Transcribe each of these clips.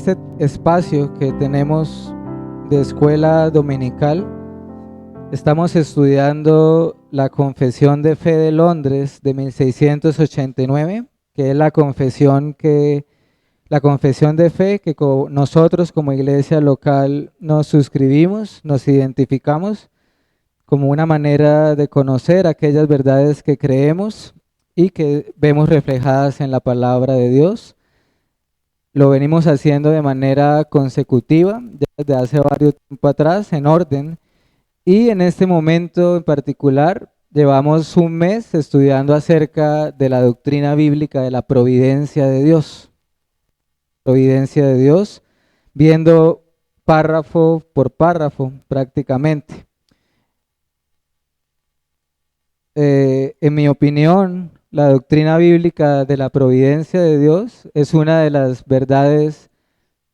este espacio que tenemos de escuela dominical, estamos estudiando la Confesión de Fe de Londres de 1689, que es la confesión de fe que nosotros como iglesia local nos suscribimos, nos identificamos como una manera de conocer aquellas verdades que creemos y que vemos reflejadas en la palabra de Dios. Lo venimos haciendo de manera consecutiva desde hace varios tiempo atrás, en orden, y en este momento en particular llevamos un mes estudiando acerca de la doctrina bíblica de la providencia de Dios. Providencia de Dios, viendo párrafo por párrafo prácticamente. En mi opinión, la doctrina bíblica de la providencia de Dios es una de las verdades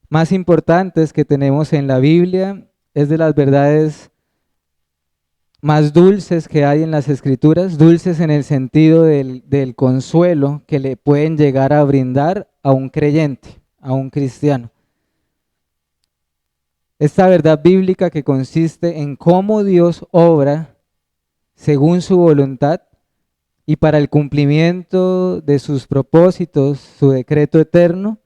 más importantes que tenemos en la Biblia, es de las verdades más dulces que hay en las Escrituras, dulces en el sentido del consuelo que le pueden llegar a brindar a un creyente, a un cristiano. Esta verdad bíblica que consiste en cómo Dios obra según su voluntad y para el cumplimiento de sus propósitos, su decreto eterno,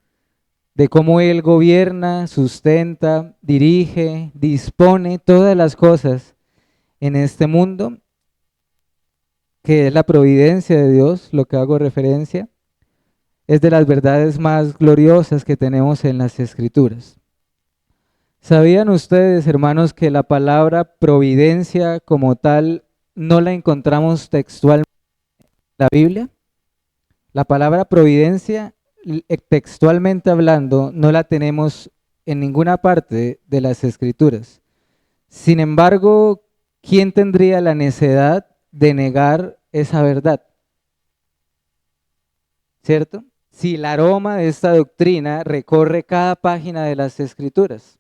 de cómo Él gobierna, sustenta, dirige, dispone todas las cosas en este mundo, que es la providencia de Dios, lo que hago referencia, es de las verdades más gloriosas que tenemos en las Escrituras. ¿Sabían ustedes, hermanos, que la palabra providencia como tal no la encontramos textualmente en la Biblia? La palabra providencia, textualmente hablando, no la tenemos en ninguna parte de las Escrituras. Sin embargo, ¿quién tendría la necedad de negar esa verdad? ¿Cierto? Si el aroma de esta doctrina recorre cada página de las Escrituras.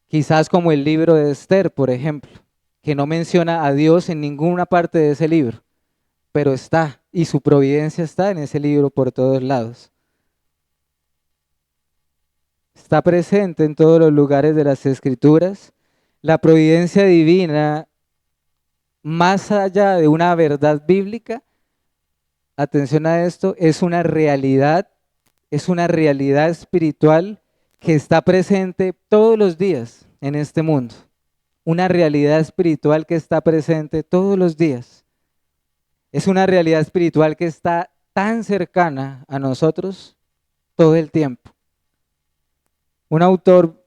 Quizás como el libro de Esther, por ejemplo, que no menciona a Dios en ninguna parte de ese libro, pero está, y su providencia está en ese libro por todos lados. Está presente en todos los lugares de las Escrituras. La providencia divina, más allá de una verdad bíblica, atención a esto, es una realidad espiritual que está presente todos los días en este mundo. Una realidad espiritual que está presente todos los días. Es una realidad espiritual que está tan cercana a nosotros todo el tiempo. Un autor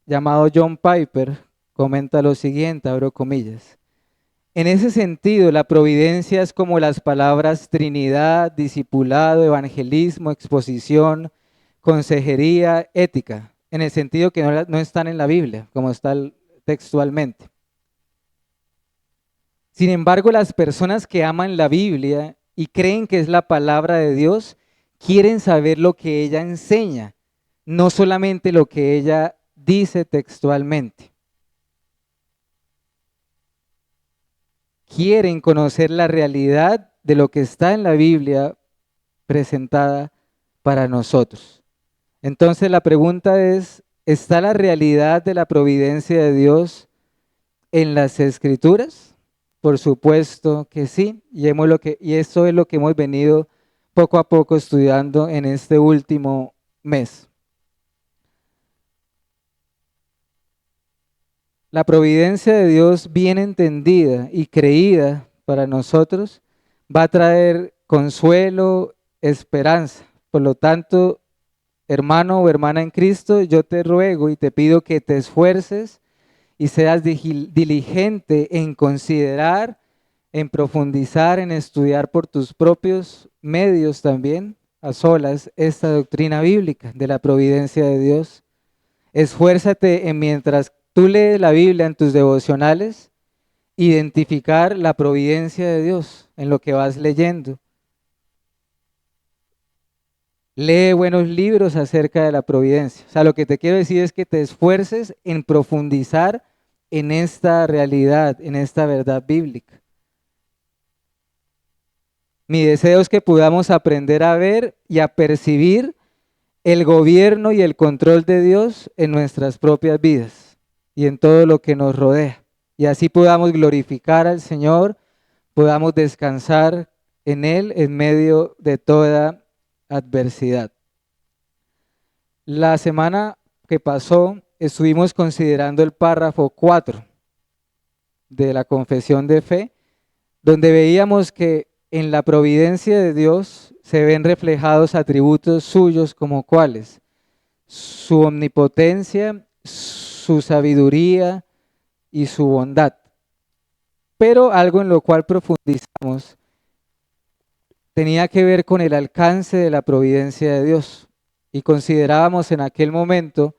llamado John Piper comenta lo siguiente, abro comillas: en ese sentido, la providencia es como las palabras Trinidad, discipulado, evangelismo, exposición, consejería, ética, en el sentido que no están en la Biblia, como está textualmente. Sin embargo, las personas que aman la Biblia y creen que es la palabra de Dios, quieren saber lo que ella enseña, no solamente lo que ella dice textualmente. Quieren conocer la realidad de lo que está en la Biblia presentada para nosotros. Entonces la pregunta es, ¿está la realidad de la providencia de Dios en las Escrituras? Por supuesto que sí, y esto es lo que hemos venido poco a poco estudiando en este último mes. La providencia de Dios bien entendida y creída para nosotros va a traer consuelo, esperanza. Por lo tanto, hermano o hermana en Cristo, yo te ruego y te pido que te esfuerces y seas diligente en considerar, en profundizar, en estudiar por tus propios medios también, a solas, esta doctrina bíblica de la providencia de Dios. Esfuérzate en, mientras tú lees la Biblia en tus devocionales, identificar la providencia de Dios en lo que vas leyendo. Lee buenos libros acerca de la providencia. O sea, lo que te quiero decir es que te esfuerces en profundizar en esta realidad, en esta verdad bíblica. Mi deseo es que podamos aprender a ver y a percibir el gobierno y el control de Dios en nuestras propias vidas y en todo lo que nos rodea. Y así podamos glorificar al Señor, podamos descansar en Él en medio de toda adversidad. La semana que pasó estuvimos considerando el párrafo 4 de la confesión de fe, donde veíamos que en la providencia de Dios se ven reflejados atributos suyos como cuáles: su omnipotencia, su sabiduría y su bondad. Pero algo en lo cual profundizamos tenía que ver con el alcance de la providencia de Dios. Y considerábamos en aquel momento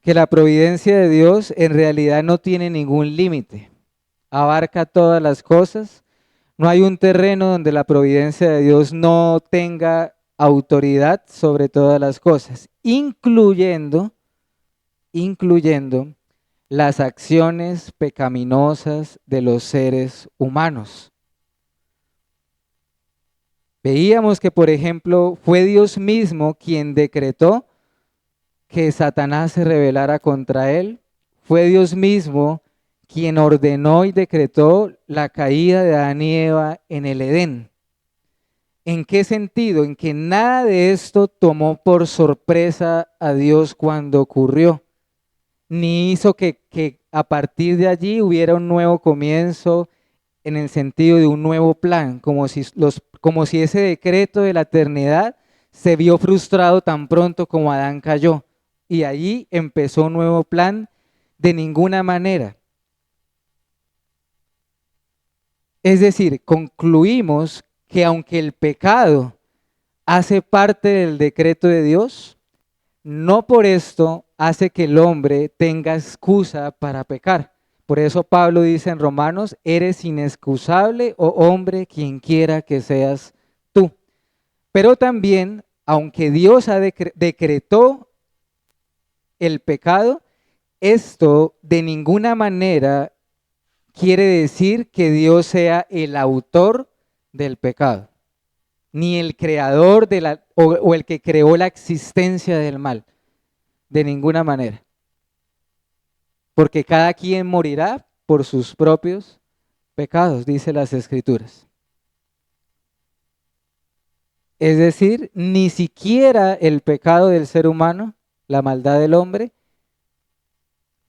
que la providencia de Dios en realidad no tiene ningún límite, abarca todas las cosas. No hay un terreno donde la providencia de Dios no tenga autoridad sobre todas las cosas, incluyendo las acciones pecaminosas de los seres humanos. Veíamos que, por ejemplo, fue Dios mismo quien decretó que Satanás se rebelara contra él. Fue Dios mismo quien ordenó y decretó la caída de Adán y Eva en el Edén. ¿En qué sentido? En que nada de esto tomó por sorpresa a Dios cuando ocurrió, ni hizo que a partir de allí hubiera un nuevo comienzo en el sentido de un nuevo plan, como si ese decreto de la eternidad se vio frustrado tan pronto como Adán cayó. Y allí empezó un nuevo plan. De ninguna manera. Es decir, concluimos que aunque el pecado hace parte del decreto de Dios, no por esto hace que el hombre tenga excusa para pecar. Por eso Pablo dice en Romanos: eres inexcusable, oh hombre, quien quiera que seas tú. Pero también, aunque Dios decretó el pecado, esto de ninguna manera quiere decir que Dios sea el autor del pecado, ni el creador o el que creó la existencia del mal, de ninguna manera. Porque cada quien morirá por sus propios pecados, dice las Escrituras. Es decir, ni siquiera el pecado del ser humano, la maldad del hombre,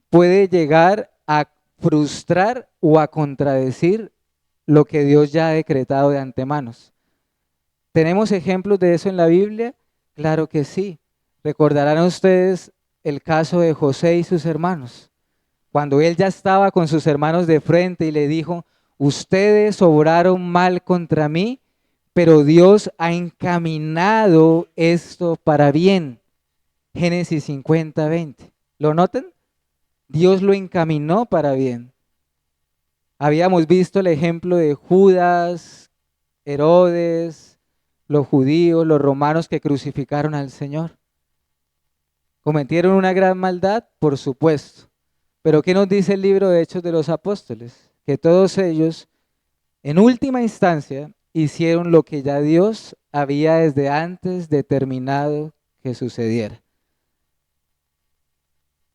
puede llegar a frustrar o a contradecir lo que Dios ya ha decretado de antemano. ¿Tenemos ejemplos de eso en la Biblia? Claro que sí. Recordarán ustedes el caso de José y sus hermanos. Cuando él ya estaba con sus hermanos de frente y le dijo: ustedes obraron mal contra mí, pero Dios ha encaminado esto para bien. Génesis 50:20. ¿Lo notan? Dios lo encaminó para bien. Habíamos visto el ejemplo de Judas, Herodes, los judíos, los romanos que crucificaron al Señor. ¿Cometieron una gran maldad? Por supuesto. Pero ¿qué nos dice el libro de Hechos de los Apóstoles? Que todos ellos, en última instancia, hicieron lo que ya Dios había desde antes determinado que sucediera.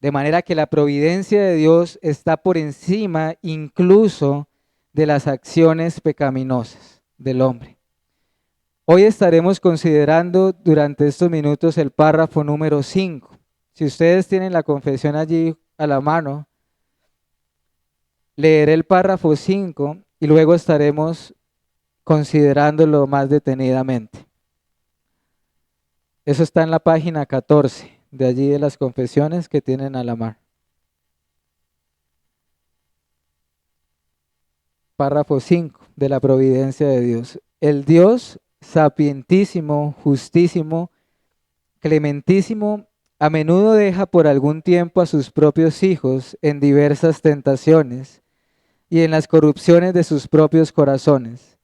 De manera que la providencia de Dios está por encima incluso de las acciones pecaminosas del hombre. Hoy estaremos considerando durante estos minutos el párrafo número 5. Si ustedes tienen la confesión allí a la mano, leeré el párrafo 5 y luego estaremos considerándolo más detenidamente. Eso está en la página 14, de allí de las confesiones que tienen a la mano. Párrafo 5 de la providencia de Dios. El Dios sapientísimo, justísimo, clementísimo, a menudo deja por algún tiempo a sus propios hijos en diversas tentaciones y en las corrupciones de sus propios corazones,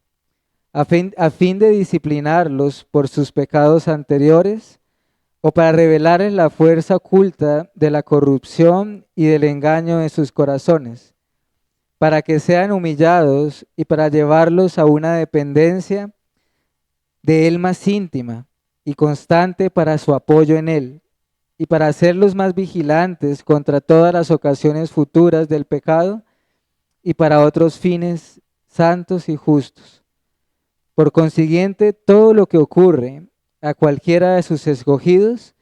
a fin de disciplinarlos por sus pecados anteriores o para revelarles la fuerza oculta de la corrupción y del engaño de sus corazones, para que sean humillados y para llevarlos a una dependencia de Él más íntima, y constante para su apoyo en Él, y para hacerlos más vigilantes contra todas las ocasiones futuras del pecado y para otros fines santos y justos. Por consiguiente, todo lo que ocurre a cualquiera de sus escogidos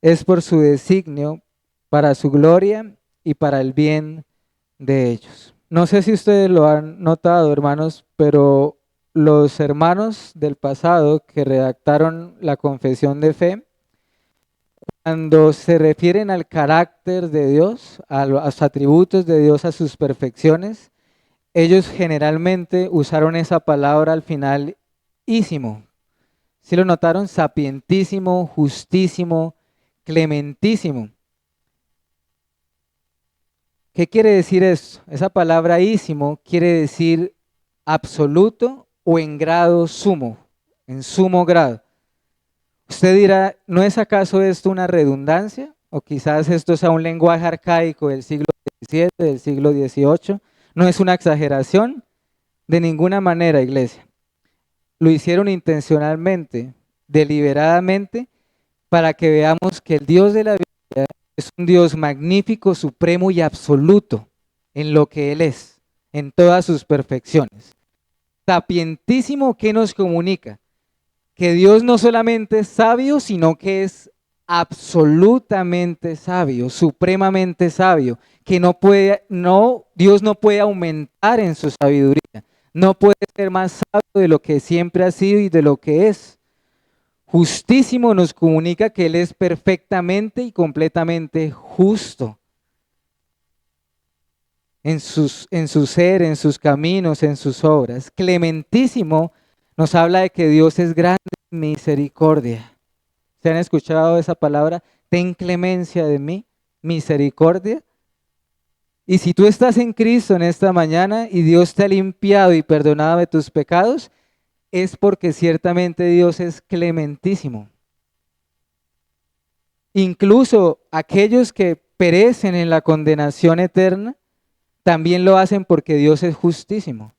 es por su designio, para su gloria y para el bien de ellos. No sé si ustedes lo han notado, hermanos, pero los hermanos del pasado que redactaron la confesión de fe, cuando se refieren al carácter de Dios, a los atributos de Dios, a sus perfecciones, ellos generalmente usaron esa palabra al final, ísimo. ¿Sí lo notaron? Sapientísimo, justísimo, clementísimo. ¿Qué quiere decir eso? Esa palabra ísimo quiere decir absoluto o en grado sumo, en sumo grado. Usted dirá, ¿no es acaso esto una redundancia? O quizás esto sea un lenguaje arcaico del siglo XVII, del siglo XVIII. ¿No es una exageración? De ninguna manera, iglesia. Lo hicieron intencionalmente, deliberadamente, para que veamos que el Dios de la Biblia es un Dios magnífico, supremo y absoluto en lo que Él es, en todas sus perfecciones. Sapientísimo que nos comunica que Dios no solamente es sabio, sino que es absolutamente sabio, supremamente sabio, que Dios no puede aumentar en su sabiduría, no puede ser más sabio de lo que siempre ha sido y de lo que es. Justísimo nos comunica que Él es perfectamente y completamente justo en su ser, en sus caminos, en sus obras. Clementísimo nos habla de que Dios es grande en misericordia. ¿Se han escuchado esa palabra? Ten clemencia de mí, misericordia. Y si tú estás en Cristo en esta mañana y Dios te ha limpiado y perdonado de tus pecados, es porque ciertamente Dios es clementísimo. Incluso aquellos que perecen en la condenación eterna, también lo hacen porque Dios es justísimo.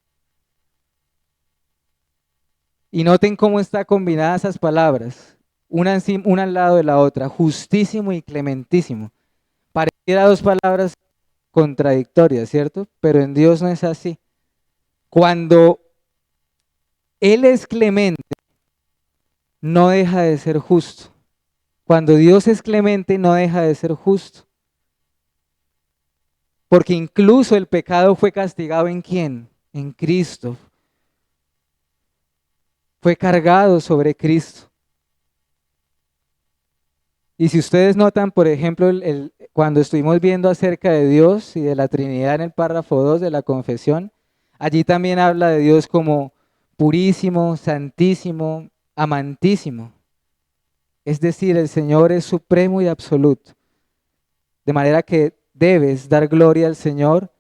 Y noten cómo están combinadas esas palabras, una al lado de la otra, justísimo y clementísimo. Pareciera dos palabras contradictorias, ¿cierto? Pero en Dios no es así. Cuando Él es clemente, no deja de ser justo. Cuando Dios es clemente, no deja de ser justo. Porque incluso el pecado fue castigado ¿en quién? En Cristo. Fue cargado sobre Cristo. Y si ustedes notan, por ejemplo, cuando estuvimos viendo acerca de Dios y de la Trinidad en el párrafo 2 de la confesión, allí también habla de Dios como purísimo, santísimo, amantísimo. Es decir, el Señor es supremo y absoluto. De manera que debes dar gloria al Señor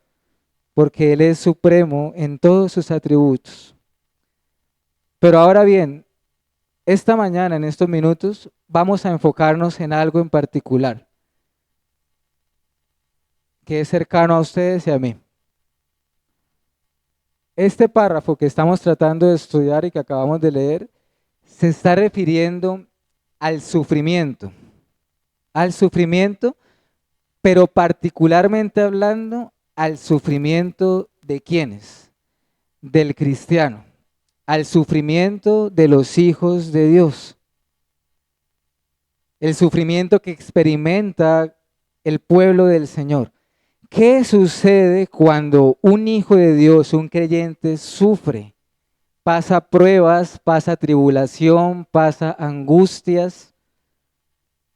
porque Él es supremo en todos sus atributos. Pero ahora bien, esta mañana, en estos minutos, vamos a enfocarnos en algo en particular, que es cercano a ustedes y a mí. Este párrafo que estamos tratando de estudiar y que acabamos de leer, se está refiriendo al sufrimiento, pero particularmente hablando al sufrimiento de ¿quiénes? Del cristiano, al sufrimiento de los hijos de Dios. El sufrimiento que experimenta el pueblo del Señor. ¿Qué sucede cuando un hijo de Dios, un creyente, sufre? Pasa pruebas, pasa tribulación, pasa angustias,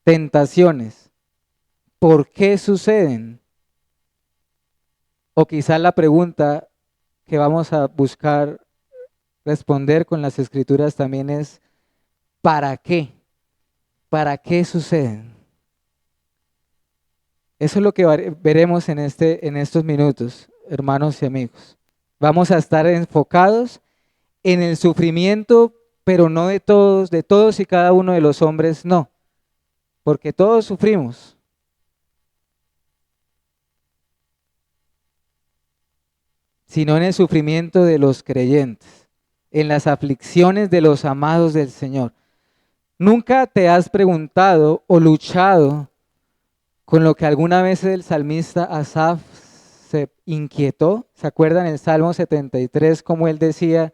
tentaciones. ¿Por qué suceden? O quizás la pregunta que vamos a buscar responder con las escrituras también es, ¿para qué? ¿Para qué suceden? Eso es lo que veremos en estos minutos, hermanos y amigos. Vamos a estar enfocados en el sufrimiento, pero no de todos y cada uno de los hombres, no, porque todos sufrimos. Sino en el sufrimiento de los creyentes, en las aflicciones de los amados del Señor. ¿Nunca te has preguntado o luchado con lo que alguna vez el salmista Asaf se inquietó? ¿Se acuerdan en el Salmo 73 cómo él decía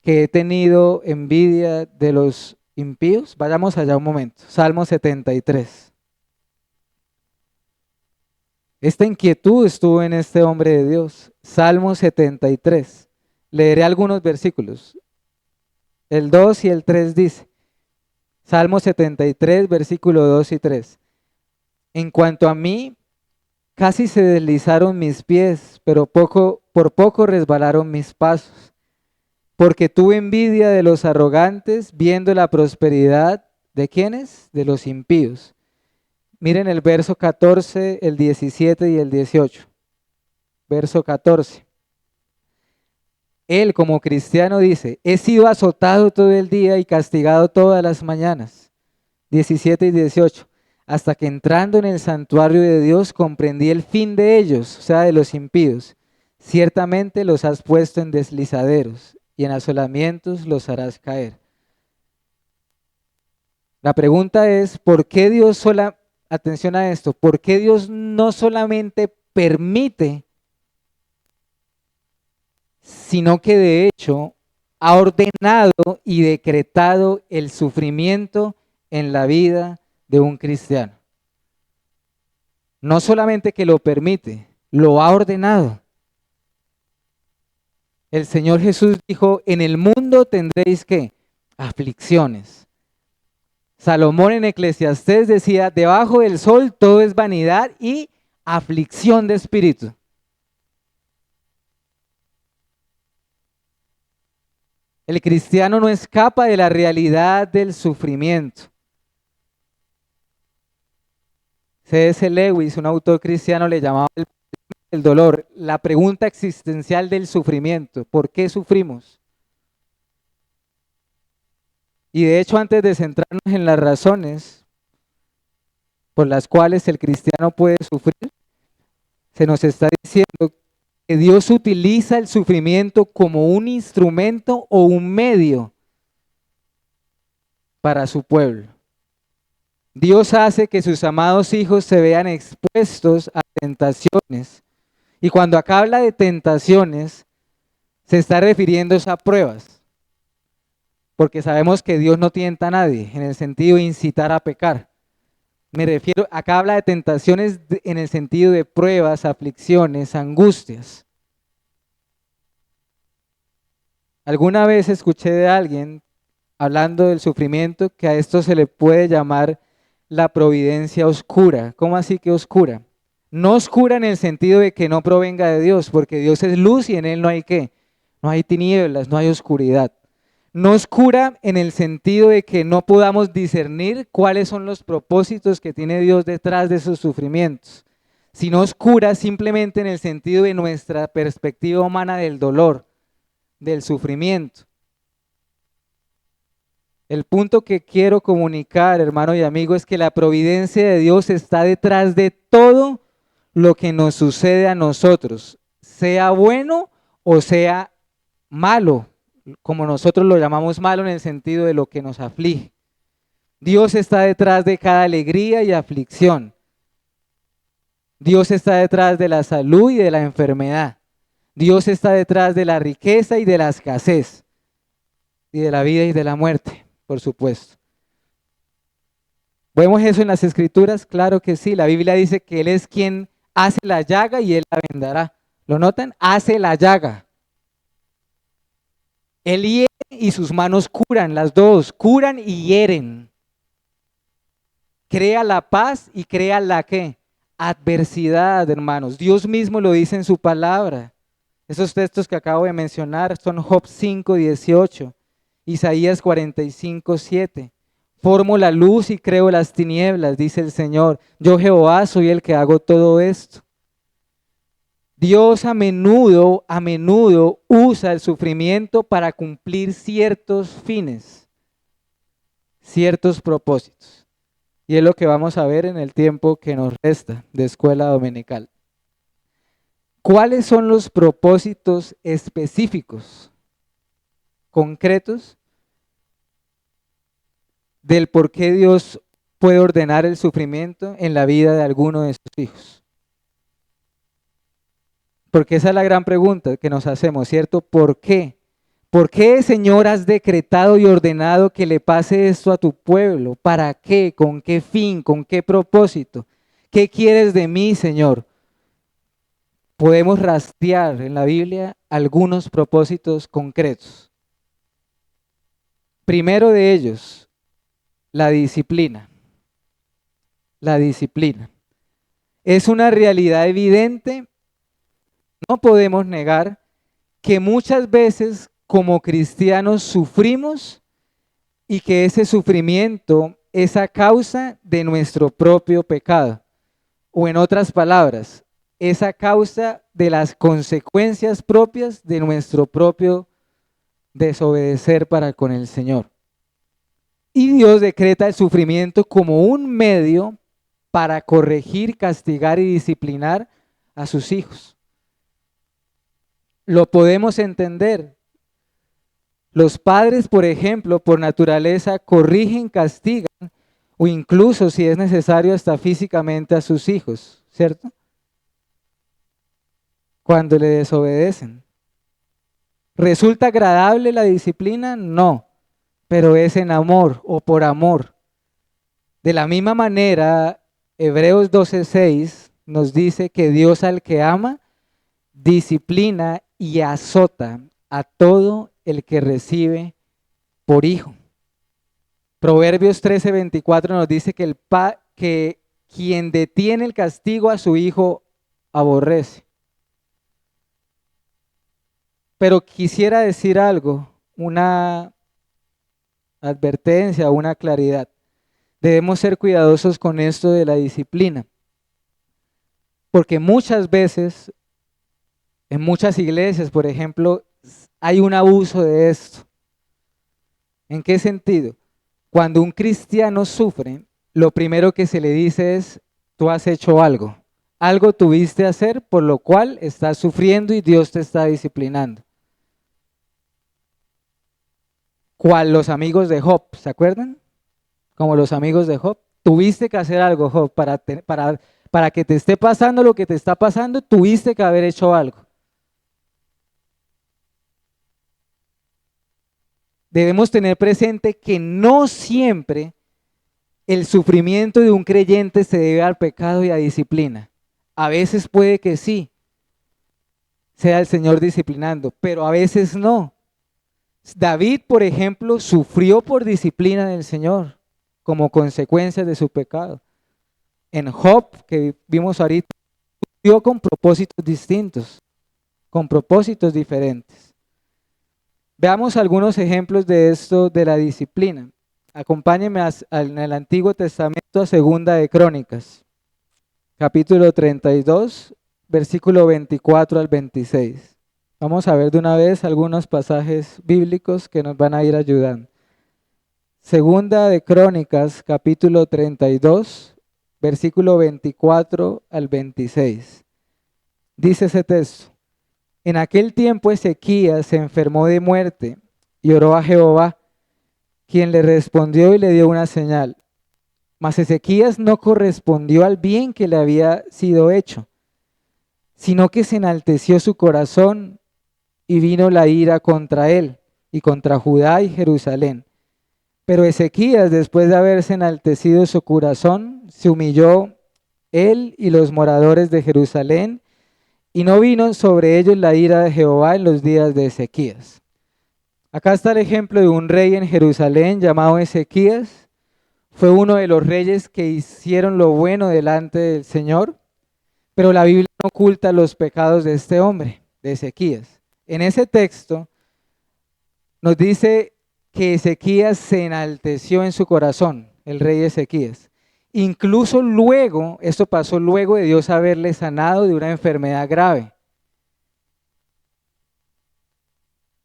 que he tenido envidia de los impíos? Vayamos allá un momento. Salmo 73. Esta inquietud estuvo en este hombre de Dios. Salmo 73. Leeré algunos versículos. El 2 y el 3 dice, Salmo 73, versículo 2 y 3. En cuanto a mí, casi se deslizaron mis pies, pero por poco resbalaron mis pasos, porque tuve envidia de los arrogantes, viendo la prosperidad de ¿quiénes? De los impíos. Miren el verso 14, el 17 y el 18. Verso 14. Él como cristiano dice, he sido azotado todo el día y castigado todas las mañanas. 17 y 18. Hasta que entrando en el santuario de Dios comprendí el fin de ellos, o sea, de los impíos. Ciertamente los has puesto en deslizaderos y en asolamientos los harás caer. La pregunta es, ¿por qué Dios atención a esto, ¿por qué Dios no solamente permite, sino que de hecho ha ordenado y decretado el sufrimiento en la vida de un cristiano? No solamente que lo permite, lo ha ordenado. El Señor Jesús dijo, en el mundo tendréis ¿qué? Aflicciones. Salomón en Eclesiastés decía, debajo del sol todo es vanidad y aflicción de espíritu. El cristiano no escapa de la realidad del sufrimiento. C.S. Lewis, un autor cristiano, le llamaba el dolor, la pregunta existencial del sufrimiento. ¿Por qué sufrimos? Y de hecho, antes de centrarnos en las razones por las cuales el cristiano puede sufrir, se nos está diciendo que Dios utiliza el sufrimiento como un instrumento o un medio para su pueblo. Dios hace que sus amados hijos se vean expuestos a tentaciones. Y cuando acá habla de tentaciones, se está refiriendo a pruebas. Porque sabemos que Dios no tienta a nadie en el sentido de incitar a pecar. Me refiero, acá habla de tentaciones en el sentido de pruebas, aflicciones, angustias. Alguna vez escuché de alguien hablando del sufrimiento que a esto se le puede llamar la providencia oscura. ¿Cómo así que oscura? No oscura en el sentido de que no provenga de Dios, porque Dios es luz y en Él no hay ¿qué? No hay tinieblas, no hay oscuridad. No oscura en el sentido de que no podamos discernir cuáles son los propósitos que tiene Dios detrás de esos sufrimientos, sino oscura simplemente en el sentido de nuestra perspectiva humana del dolor, del sufrimiento. El punto que quiero comunicar, hermano y amigo, es que la providencia de Dios está detrás de todo lo que nos sucede a nosotros, sea bueno o sea malo, como nosotros lo llamamos malo en el sentido de lo que nos aflige. Dios está detrás de cada alegría y aflicción. Dios está detrás de la salud y de la enfermedad. Dios está detrás de la riqueza y de la escasez, y de la vida y de la muerte, por supuesto. ¿Vemos eso en las Escrituras? Claro que sí. La Biblia dice que Él es quien hace la llaga y Él la vendará. ¿Lo notan? Hace la llaga. Él hiere y sus manos curan, las dos, curan y hieren. Crea la paz y crea la ¿qué? Adversidad, hermanos. Dios mismo lo dice en su palabra. Esos textos que acabo de mencionar son Job 5:18, Isaías 45:7. Formo la luz y creo las tinieblas, dice el Señor. Yo Jehová soy el que hago todo esto. Dios a menudo usa el sufrimiento para cumplir ciertos fines, ciertos propósitos. Y es lo que vamos a ver en el tiempo que nos resta de escuela dominical. ¿Cuáles son los propósitos específicos, concretos, del por qué Dios puede ordenar el sufrimiento en la vida de alguno de sus hijos. Porque esa es la gran pregunta que nos hacemos, ¿cierto? ¿Por qué? ¿Por qué, Señor, has decretado y ordenado que le pase esto a tu pueblo? ¿Para qué? ¿Con qué fin? ¿Con qué propósito? ¿Qué quieres de mí, Señor? Podemos rastrear en la Biblia algunos propósitos concretos. Primero de ellos, la disciplina. La disciplina. Es una realidad evidente, no podemos negar que muchas veces como cristianos sufrimos y que ese sufrimiento es a causa de nuestro propio pecado. O en otras palabras, es a causa de las consecuencias propias de nuestro propio desobedecer para con el Señor. Y Dios decreta el sufrimiento como un medio para corregir, castigar y disciplinar a sus hijos. Lo podemos entender. Los padres, por ejemplo, por naturaleza, corrigen, castigan o incluso, si es necesario, hasta físicamente a sus hijos, ¿cierto? Cuando le desobedecen. ¿Resulta agradable la disciplina? No, pero es en amor o por amor. De la misma manera, Hebreos 12:6 nos dice que Dios al que ama, disciplina y azota a todo el que recibe por hijo. Proverbios 13:24 nos dice que quien detiene el castigo a su hijo aborrece. Pero quisiera decir algo, una advertencia, una claridad. Debemos ser cuidadosos con esto de la disciplina, porque muchas veces, en muchas iglesias, por ejemplo, hay un abuso de esto. ¿En qué sentido? Cuando un cristiano sufre, lo primero que se le dice es, tú has hecho algo. Algo tuviste que hacer por lo cual estás sufriendo y Dios te está disciplinando. ¿Cuál? Los amigos de Job, ¿se acuerdan? Como los amigos de Job. Tuviste que hacer algo, Job, para que te esté pasando lo que te está pasando, tuviste que haber hecho algo. Debemos tener presente que no siempre el sufrimiento de un creyente se debe al pecado y a disciplina. A veces puede que sí, sea el Señor disciplinando, pero a veces no. David, por ejemplo, sufrió por disciplina del Señor como consecuencia de su pecado. En Job, que vimos ahorita, sufrió con propósitos distintos, con propósitos diferentes. Veamos algunos ejemplos de esto de la disciplina. Acompáñenme en el Antiguo Testamento a Segunda de Crónicas, capítulo 32, versículo 24 al 26. Vamos a ver de una vez algunos pasajes bíblicos que nos van a ir ayudando. Segunda de Crónicas, capítulo 32, versículo 24 al 26. Dice ese texto: en aquel tiempo Ezequías se enfermó de muerte y oró a Jehová, quien le respondió y le dio una señal. Mas Ezequías no correspondió al bien que le había sido hecho, sino que se enalteció su corazón y vino la ira contra él y contra Judá y Jerusalén. Pero Ezequías, después de haberse enaltecido su corazón, se humilló él y los moradores de Jerusalén, y no vino sobre ellos la ira de Jehová en los días de Ezequías. Acá está el ejemplo de un rey en Jerusalén llamado Ezequías. Fue uno de los reyes que hicieron lo bueno delante del Señor, pero la Biblia no oculta los pecados de este hombre, de Ezequías. En ese texto nos dice que Ezequías se enalteció en su corazón, el rey Ezequías. Incluso luego, esto pasó luego de Dios haberle sanado de una enfermedad grave,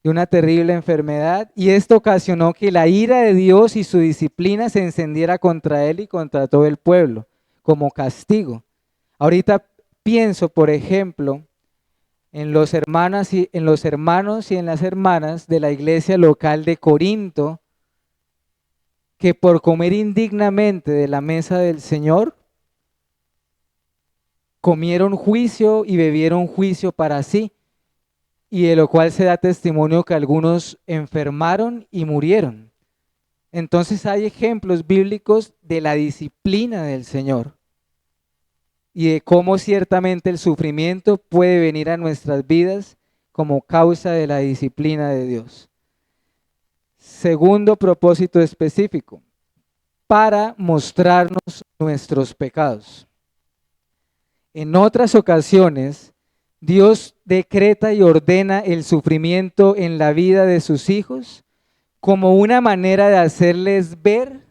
de una terrible enfermedad, y esto ocasionó que la ira de Dios y su disciplina se encendiera contra él y contra todo el pueblo, como castigo. Ahorita pienso, por ejemplo, en los hermanos y en las hermanas de la iglesia local de Corinto, que por comer indignamente de la mesa del Señor, comieron juicio y bebieron juicio para sí, y de lo cual se da testimonio que algunos enfermaron y murieron. Entonces hay ejemplos bíblicos de la disciplina del Señor y de cómo ciertamente el sufrimiento puede venir a nuestras vidas como causa de la disciplina de Dios. Segundo propósito específico, para mostrarnos nuestros pecados. En otras ocasiones, Dios decreta y ordena el sufrimiento en la vida de sus hijos como una manera de hacerles ver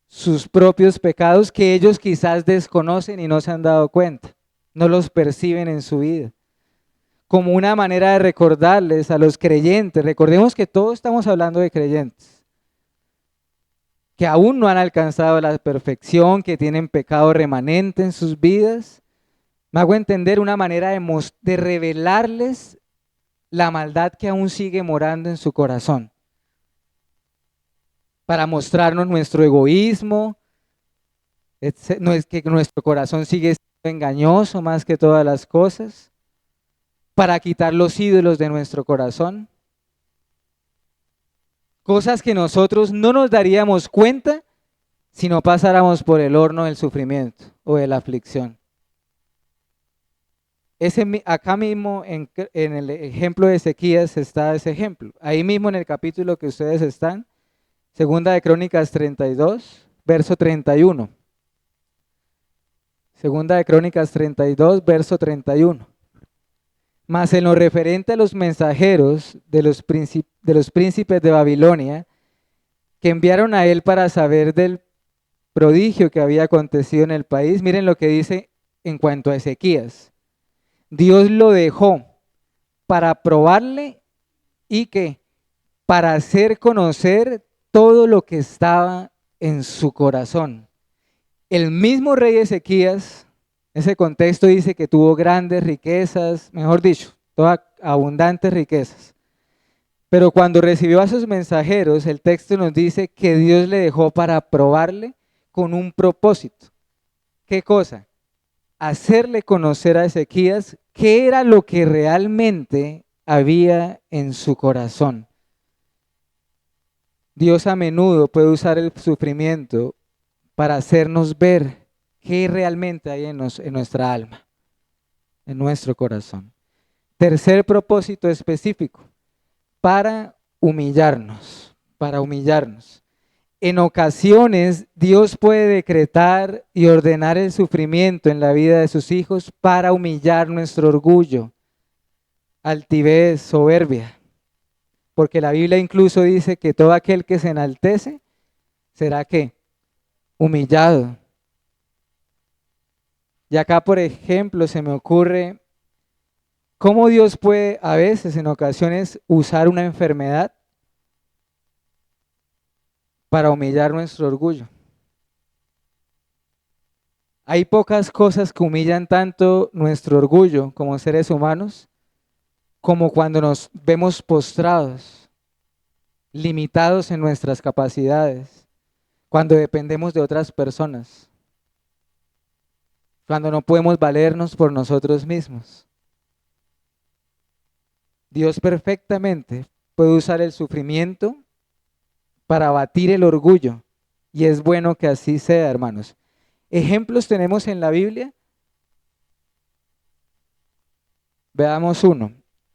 sus propios pecados que ellos quizás desconocen y no se han dado cuenta, no los perciben en su vida. Como una manera de recordarles a los creyentes, recordemos que todos estamos hablando de creyentes, que aún no han alcanzado la perfección, que tienen pecado remanente en sus vidas. Me hago entender, una manera de revelarles la maldad que aún sigue morando en su corazón, para mostrarnos nuestro egoísmo, no es que nuestro corazón sigue siendo engañoso más que todas las cosas, para quitar los ídolos de nuestro corazón, cosas que nosotros no nos daríamos cuenta si no pasáramos por el horno del sufrimiento o de la aflicción. Acá mismo en el ejemplo de Ezequías está ese ejemplo. Ahí mismo en el capítulo que ustedes están, Segunda de Crónicas 32, verso 31. Segunda de Crónicas 32, verso 31. Mas en lo referente a los mensajeros de los príncipes de Babilonia, que enviaron a él para saber del prodigio que había acontecido en el país, miren lo que dice en cuanto a Ezequías. Dios lo dejó para probarle y que para hacer conocer todo lo que estaba en su corazón. El mismo rey Ezequías, ese contexto dice que tuvo grandes riquezas, mejor dicho, todas abundantes riquezas. Pero cuando recibió a sus mensajeros, el texto nos dice que Dios le dejó para probarle con un propósito. ¿Qué cosa? Hacerle conocer a Ezequías qué era lo que realmente había en su corazón. Dios a menudo puede usar el sufrimiento para hacernos ver qué realmente hay en nuestra alma, en nuestro corazón. Tercer propósito específico, para humillarnos, para humillarnos. En ocasiones Dios puede decretar y ordenar el sufrimiento en la vida de sus hijos para humillar nuestro orgullo, altivez, soberbia. Porque la Biblia incluso dice que todo aquel que se enaltece será ¿qué? Humillado. Y acá, por ejemplo, se me ocurre cómo Dios puede a veces, en ocasiones, usar una enfermedad para humillar nuestro orgullo. Hay pocas cosas que humillan tanto nuestro orgullo como seres humanos, como cuando nos vemos postrados, limitados en nuestras capacidades, cuando dependemos de otras personas, cuando no podemos valernos por nosotros mismos. Dios perfectamente puede usar el sufrimiento para abatir el orgullo, y es bueno que así sea, hermanos. Ejemplos tenemos en la Biblia. Veamos uno.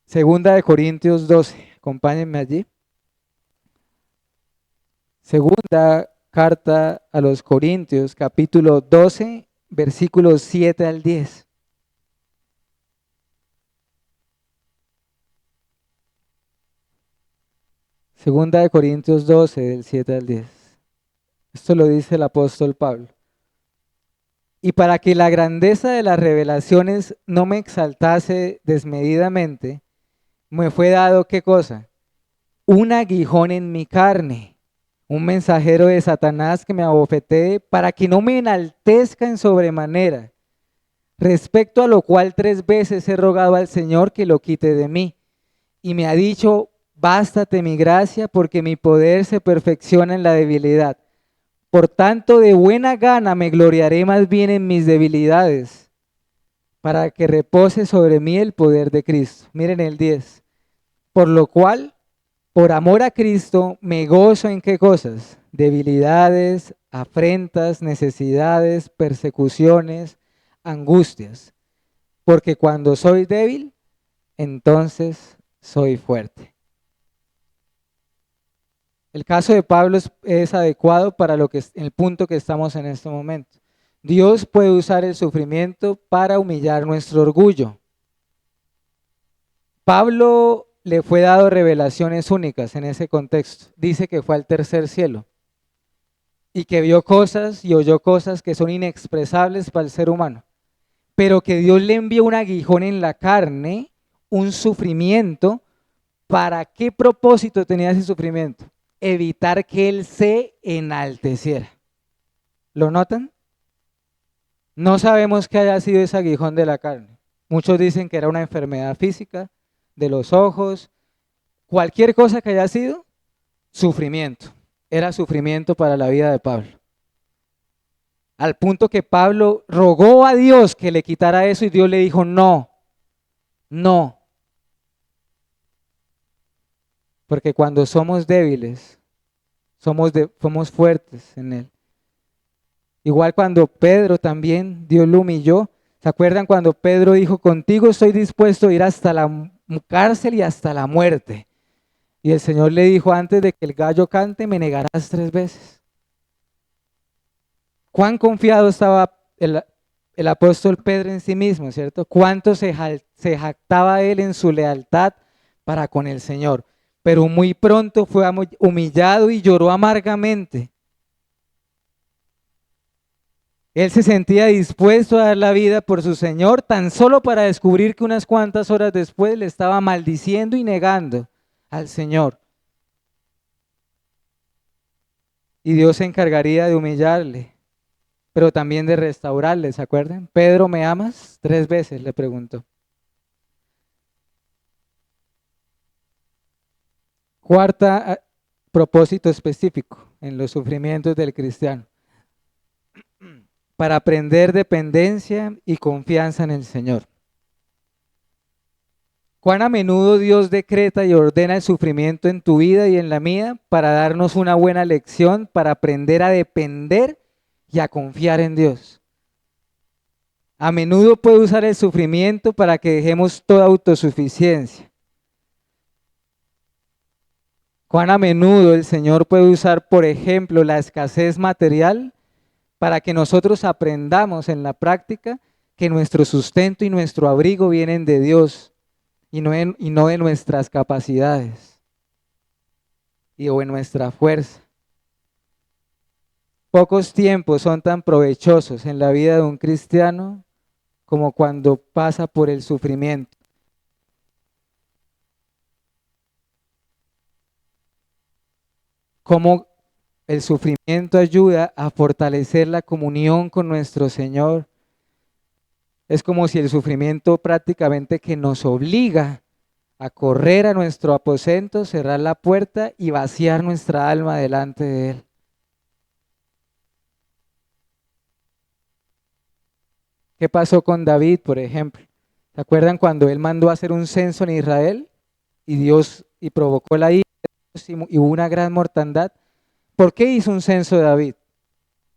Segunda de Corintios 12. Acompáñenme allí. Segunda carta a los Corintios, capítulo 12, versículos 7 al 10. Segunda de Corintios 12, del 7 al 10. Esto lo dice el apóstol Pablo. Y para que la grandeza de las revelaciones no me exaltase desmedidamente, me fue dado, ¿qué cosa? Un aguijón en mi carne, un mensajero de Satanás que me abofetee para que no me enaltezca en sobremanera, respecto a lo cual 3 veces he rogado al Señor que lo quite de mí. Y me ha dicho, bástate mi gracia, porque mi poder se perfecciona en la debilidad. Por tanto, de buena gana me gloriaré más bien en mis debilidades, para que repose sobre mí el poder de Cristo. Miren el 10. Por lo cual, por amor a Cristo, me gozo en qué cosas: debilidades, afrentas, necesidades, persecuciones, angustias. Porque cuando soy débil, entonces soy fuerte. El caso de Pablo es adecuado para el punto que estamos en este momento. Dios puede usar el sufrimiento para humillar nuestro orgullo. Pablo le fue dado revelaciones únicas en ese contexto. Dice que fue al tercer cielo y que vio cosas y oyó cosas que son inexpresables para el ser humano, pero que Dios le envió un aguijón en la carne, un sufrimiento. ¿Para qué propósito tenía ese sufrimiento? Evitar que él se enalteciera. ¿Lo notan? No sabemos qué haya sido ese aguijón de la carne. Muchos dicen que era una enfermedad física de los ojos. Cualquier cosa que haya sido, sufrimiento. Era sufrimiento para la vida de Pablo. Al punto que Pablo rogó a Dios que le quitara eso y Dios le dijo no, no. Porque cuando somos débiles, somos fuertes en Él. Igual cuando Pedro también, Dios lo humilló. ¿Se acuerdan cuando Pedro dijo, contigo estoy dispuesto a ir hasta la cárcel y hasta la muerte? Y el Señor le dijo, antes de que el gallo cante, me negarás 3 veces. ¿Cuán confiado estaba el apóstol Pedro en sí mismo, cierto? ¿Cuánto se jactaba él en su lealtad para con el Señor? Pero muy pronto fue humillado y lloró amargamente. Él se sentía dispuesto a dar la vida por su Señor, tan solo para descubrir que unas cuantas horas después le estaba maldiciendo y negando al Señor. Y Dios se encargaría de humillarle, pero también de restaurarle, ¿se acuerdan? Pedro, ¿me amas? 3 veces le preguntó. Cuarta, propósito específico en los sufrimientos del cristiano: para aprender dependencia y confianza en el Señor. ¿Cuán a menudo Dios decreta y ordena el sufrimiento en tu vida y en la mía para darnos una buena lección, para aprender a depender y a confiar en Dios? A menudo puede usar el sufrimiento para que dejemos toda autosuficiencia. ¿Cuán a menudo el Señor puede usar, por ejemplo, la escasez material para que nosotros aprendamos en la práctica que nuestro sustento y nuestro abrigo vienen de Dios y no de nuestras capacidades o en nuestra fuerza? Pocos tiempos son tan provechosos en la vida de un cristiano como cuando pasa por el sufrimiento. Como el sufrimiento ayuda a fortalecer la comunión con nuestro Señor. Es como si el sufrimiento prácticamente que nos obliga a correr a nuestro aposento, cerrar la puerta y vaciar nuestra alma delante de Él. ¿Qué pasó con David, por ejemplo? ¿Se acuerdan cuando él mandó a hacer un censo en Israel y provocó la ira y hubo una gran mortandad? ¿Por qué hizo un censo David?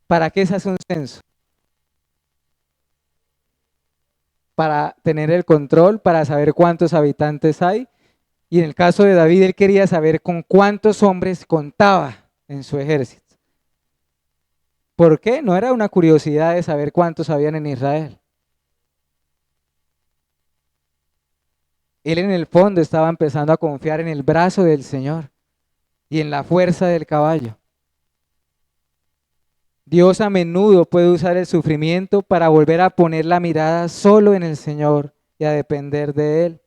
¿Para qué se hace un censo? Para tener el control, para saber cuántos habitantes hay. Y en el caso de David, él quería saber con cuántos hombres contaba en su ejército. ¿Por qué? No era una curiosidad de saber cuántos habían en Israel. Él en el fondo estaba empezando a confiar en el brazo del Señor y en la fuerza del caballo. Dios a menudo puede usar el sufrimiento para volver a poner la mirada solo en el Señor y a depender de Él.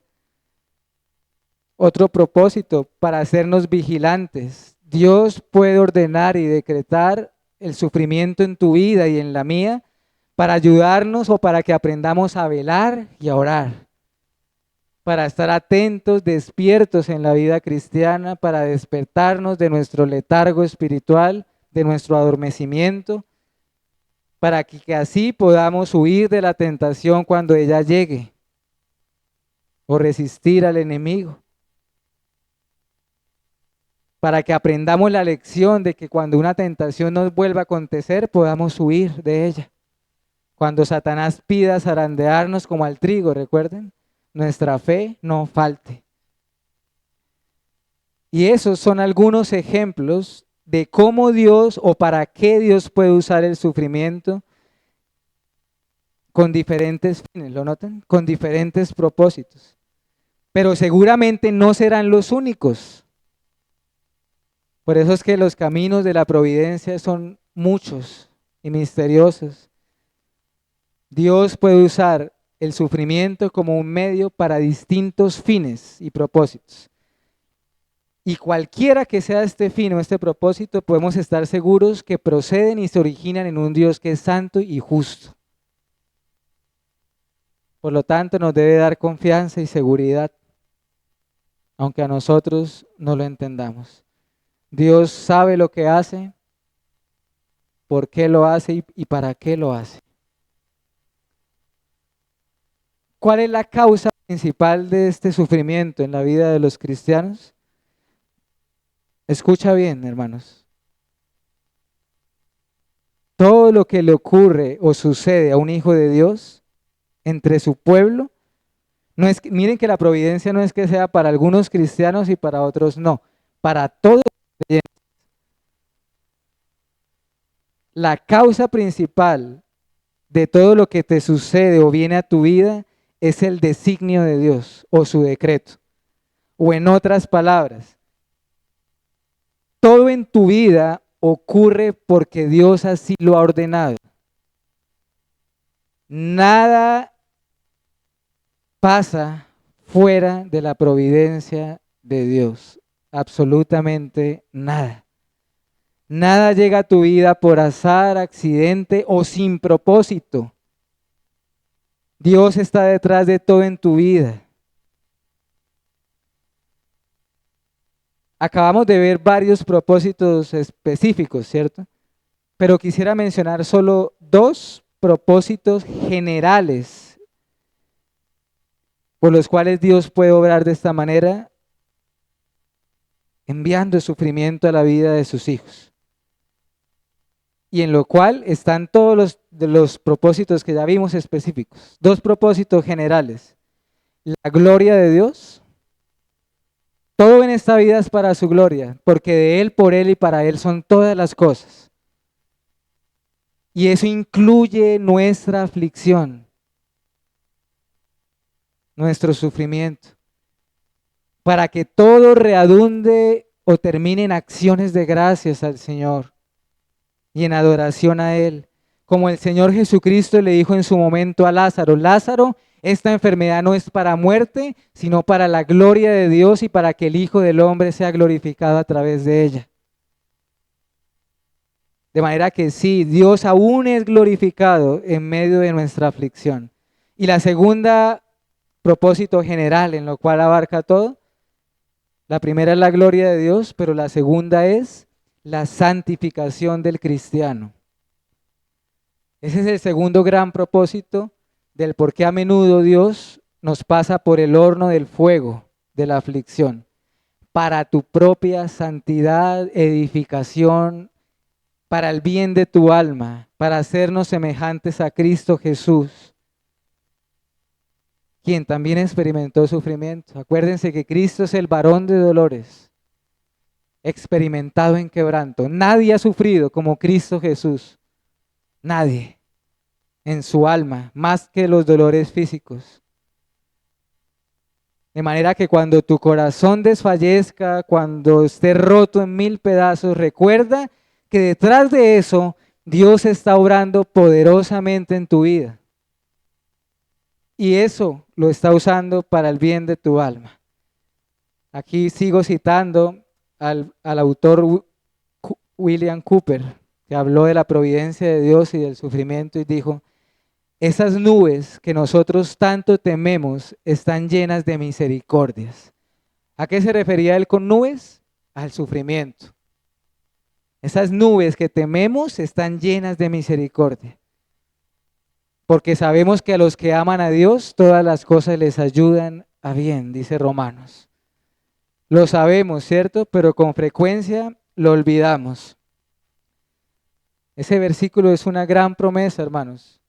Otro propósito, para hacernos vigilantes. Dios puede ordenar y decretar el sufrimiento en tu vida y en la mía para ayudarnos o para que aprendamos a velar y a orar, para estar atentos, despiertos en la vida cristiana, para despertarnos de nuestro letargo espiritual, de nuestro adormecimiento, para que así podamos huir de la tentación cuando ella llegue, o resistir al enemigo, para que aprendamos la lección de que cuando una tentación nos vuelva a acontecer, podamos huir de ella. Cuando Satanás pida zarandearnos como al trigo, recuerden, nuestra fe no falte. Y esos son algunos ejemplos de cómo Dios o para qué Dios puede usar el sufrimiento con diferentes fines, ¿lo notan? Con diferentes propósitos. Pero seguramente no serán los únicos. Por eso es que los caminos de la providencia son muchos y misteriosos. Dios puede usar el sufrimiento como un medio para distintos fines y propósitos. Y cualquiera que sea este fin o este propósito, podemos estar seguros que proceden y se originan en un Dios que es santo y justo. Por lo tanto, nos debe dar confianza y seguridad, aunque a nosotros no lo entendamos. Dios sabe lo que hace, por qué lo hace y para qué lo hace. ¿Cuál es la causa principal de este sufrimiento en la vida de los cristianos? Escucha bien, hermanos. Todo lo que le ocurre o sucede a un hijo de Dios entre su pueblo, no es, miren que la providencia no es que sea para algunos cristianos y para otros no, para todos los creyentes. La causa principal de todo lo que te sucede o viene a tu vida es el designio de Dios o su decreto. O en otras palabras, todo en tu vida ocurre porque Dios así lo ha ordenado. Nada pasa fuera de la providencia de Dios, absolutamente nada. Nada llega a tu vida por azar, accidente o sin propósito. Dios está detrás de todo en tu vida. Acabamos de ver varios propósitos específicos, ¿cierto? Pero quisiera mencionar solo dos propósitos generales por los cuales Dios puede obrar de esta manera, enviando sufrimiento a la vida de sus hijos. Y en lo cual están todos los propósitos que ya vimos específicos. Dos propósitos generales. La gloria de Dios. Todo en esta vida es para su gloria, porque de Él, por Él y para Él son todas las cosas. Y eso incluye nuestra aflicción, nuestro sufrimiento, para que todo redunde o termine en acciones de gracias al Señor y en adoración a Él. Como el Señor Jesucristo le dijo en su momento a Lázaro, Lázaro, esta enfermedad no es para muerte, sino para la gloria de Dios y para que el Hijo del Hombre sea glorificado a través de ella. De manera que sí, Dios aún es glorificado en medio de nuestra aflicción. Y la segunda propósito general en lo cual abarca todo, la primera es la gloria de Dios, pero la segunda es la santificación del cristiano. Ese es el segundo gran propósito del por qué a menudo Dios nos pasa por el horno del fuego de la aflicción, para tu propia santidad, edificación, para el bien de tu alma, para hacernos semejantes a Cristo Jesús, quien también experimentó sufrimiento. Acuérdense que Cristo es el varón de dolores, experimentado en quebranto. Nadie ha sufrido como Cristo Jesús, nadie, en su alma, más que los dolores físicos. De manera que cuando tu corazón desfallezca, cuando esté roto en mil pedazos, recuerda que detrás de eso Dios está obrando poderosamente en tu vida. Y eso lo está usando para el bien de tu alma. Aquí sigo citando al autor William Cooper, que habló de la providencia de Dios y del sufrimiento y dijo, esas nubes que nosotros tanto tememos están llenas de misericordias. ¿A qué se refería él con nubes? Al sufrimiento. Esas nubes que tememos están llenas de misericordia, porque sabemos que a los que aman a Dios todas las cosas les ayudan a bien, dice Romanos. Lo sabemos, ¿cierto? Pero con frecuencia lo olvidamos. Ese versículo es una gran promesa, hermanos.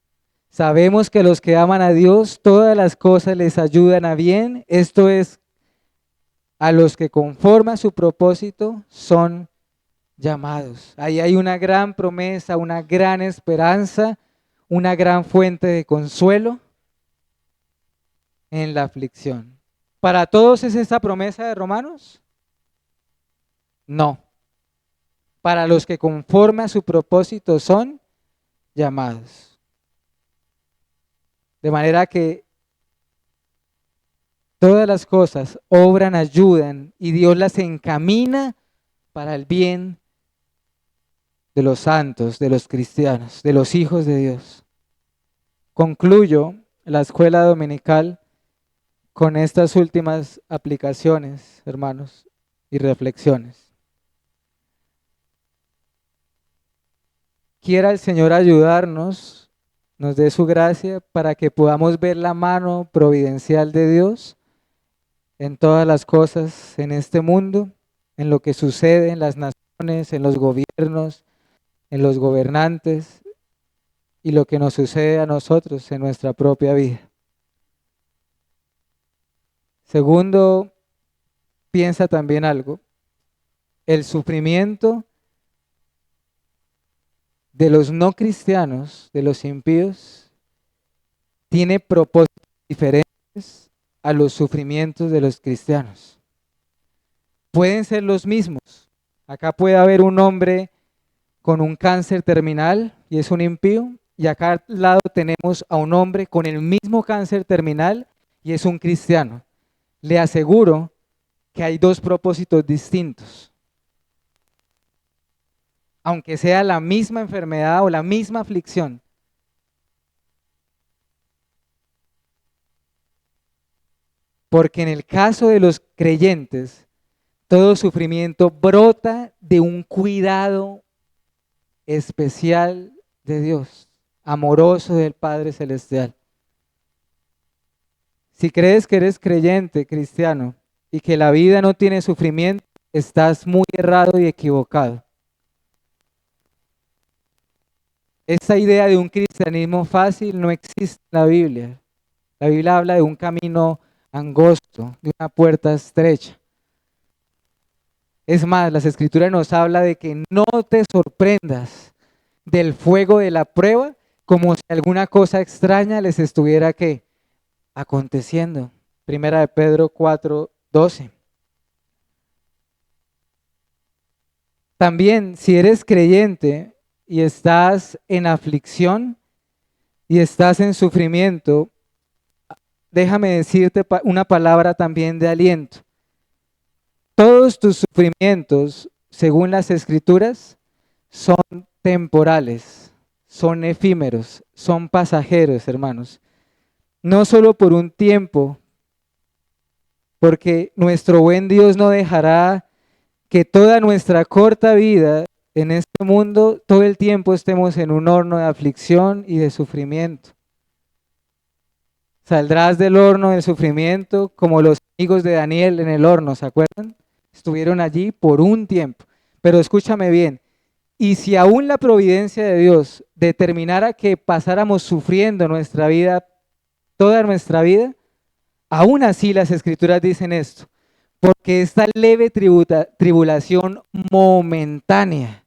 Sabemos que a los que aman a Dios todas las cosas les ayudan a bien. Esto es, a los que conforme a su propósito son llamados. Ahí hay una gran promesa, una gran esperanza, una gran fuente de consuelo en la aflicción. ¿Para todos es esta promesa de Romanos? No. Para los que conforme a su propósito son llamados. De manera que todas las cosas obran, ayudan y Dios las encamina para el bien de los santos, de los cristianos, de los hijos de Dios. Concluyo la escuela dominical con estas últimas aplicaciones, hermanos, y reflexiones. Quiera el Señor ayudarnos, nos dé su gracia para que podamos ver la mano providencial de Dios en todas las cosas en este mundo, en lo que sucede en las naciones, en los gobiernos, en los gobernantes y lo que nos sucede a nosotros en nuestra propia vida. Segundo, piensa también algo. El sufrimiento de los no cristianos, de los impíos, tiene propósitos diferentes a los sufrimientos de los cristianos. Pueden ser los mismos. Acá puede haber un hombre con un cáncer terminal y es un impío, y acá al lado tenemos a un hombre con el mismo cáncer terminal y es un cristiano. Le aseguro que hay dos propósitos distintos. Aunque sea la misma enfermedad o la misma aflicción. Porque en el caso de los creyentes, todo sufrimiento brota de un cuidado especial de Dios, amoroso del Padre Celestial. Si crees que eres creyente, cristiano, y que la vida no tiene sufrimiento, estás muy errado y equivocado. Esa idea de un cristianismo fácil no existe en la Biblia. La Biblia habla de un camino angosto, de una puerta estrecha. Es más, las Escrituras nos habla de que no te sorprendas del fuego de la prueba como si alguna cosa extraña les estuviera ¿qué? Aconteciendo. Primera de Pedro 4:12. También, si eres creyente y estás en aflicción y estás en sufrimiento, déjame decirte una palabra también de aliento. Todos tus sufrimientos, según las Escrituras, son temporales, son efímeros, son pasajeros, hermanos. No solo por un tiempo, porque nuestro buen Dios no dejará que toda nuestra corta vida en este mundo, todo el tiempo estemos en un horno de aflicción y de sufrimiento. Saldrás del horno del sufrimiento como los amigos de Daniel en el horno, ¿se acuerdan? Estuvieron allí por un tiempo. Pero escúchame bien, y si aún la providencia de Dios determinara que pasáramos sufriendo nuestra vida, toda nuestra vida, aún así las Escrituras dicen esto, porque esta leve tribulación momentánea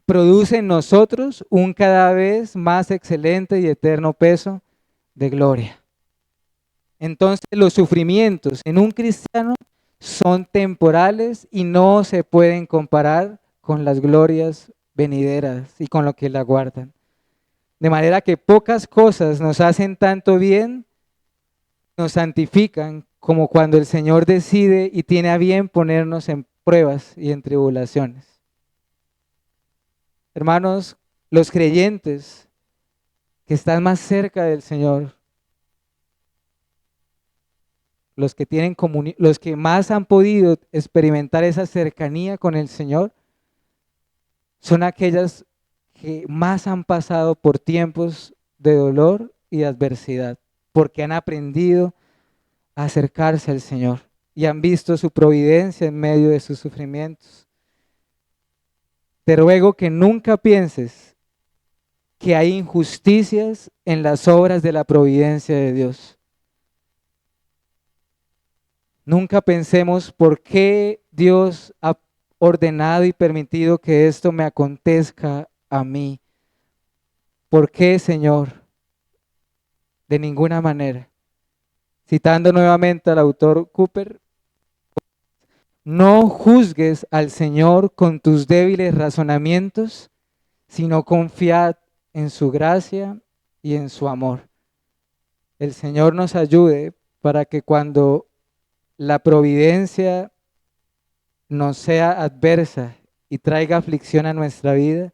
produce en nosotros un cada vez más excelente y eterno peso de gloria. Entonces los sufrimientos en un cristiano son temporales y no se pueden comparar con las glorias venideras y con lo que la guardan. De manera que pocas cosas nos hacen tanto bien, nos santifican, como cuando el Señor decide y tiene a bien ponernos en pruebas y en tribulaciones. Hermanos, los creyentes que están más cerca del Señor, los que tienen los que más han podido experimentar esa cercanía con el Señor, son aquellas que más han pasado por tiempos de dolor y de adversidad, porque han aprendido a acercarse al Señor y han visto su providencia en medio de sus sufrimientos. Te ruego que nunca pienses que hay injusticias en las obras de la providencia de Dios. Nunca pensemos por qué Dios ha ordenado y permitido que esto me acontezca a mí. ¿Por qué, Señor? De ninguna manera. Citando nuevamente al autor Cooper, no juzgues al Señor con tus débiles razonamientos, sino confiad en su gracia y en su amor. El Señor nos ayude para que cuando la providencia nos sea adversa y traiga aflicción a nuestra vida,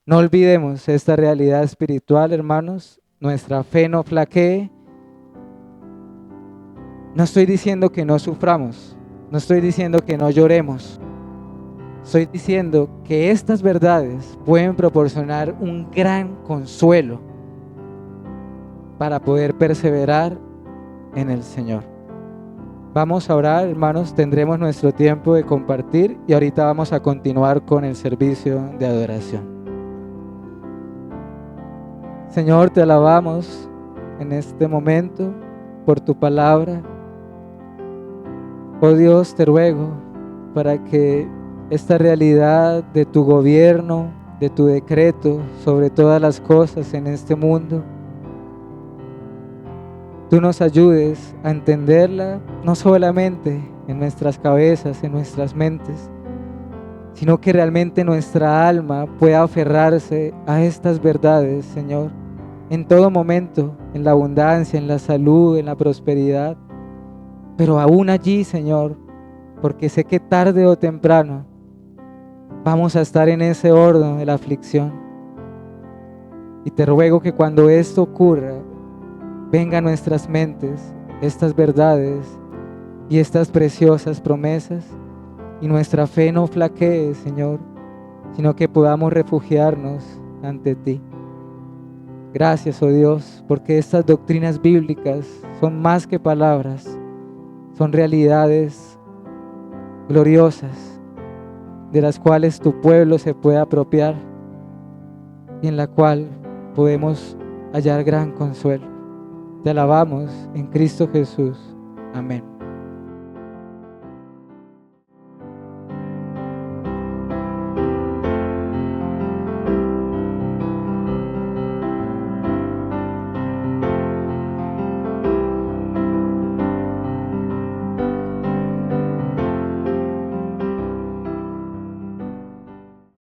no olvidemos esta realidad espiritual, hermanos. Nuestra fe no flaquee. No estoy diciendo que no suframos, no estoy diciendo que no lloremos. Estoy diciendo que estas verdades pueden proporcionar un gran consuelo para poder perseverar en el Señor. Vamos a orar, hermanos, tendremos nuestro tiempo de compartir y ahorita vamos a continuar con el servicio de adoración. Señor, te alabamos en este momento por tu palabra. Oh Dios, te ruego para que esta realidad de tu gobierno, de tu decreto sobre todas las cosas en este mundo, tú nos ayudes a entenderla no solamente en nuestras cabezas, en nuestras mentes, sino que realmente nuestra alma pueda aferrarse a estas verdades, Señor, en todo momento, en la abundancia, en la salud, en la prosperidad, pero aún allí, Señor, porque sé que tarde o temprano vamos a estar en ese horno de la aflicción. Y te ruego que cuando esto ocurra, venga a nuestras mentes estas verdades y estas preciosas promesas, y nuestra fe no flaquee, Señor, sino que podamos refugiarnos ante ti. Gracias, oh Dios, porque estas doctrinas bíblicas son más que palabras, son realidades gloriosas de las cuales tu pueblo se puede apropiar y en la cual podemos hallar gran consuelo. Te alabamos en Cristo Jesús. Amén.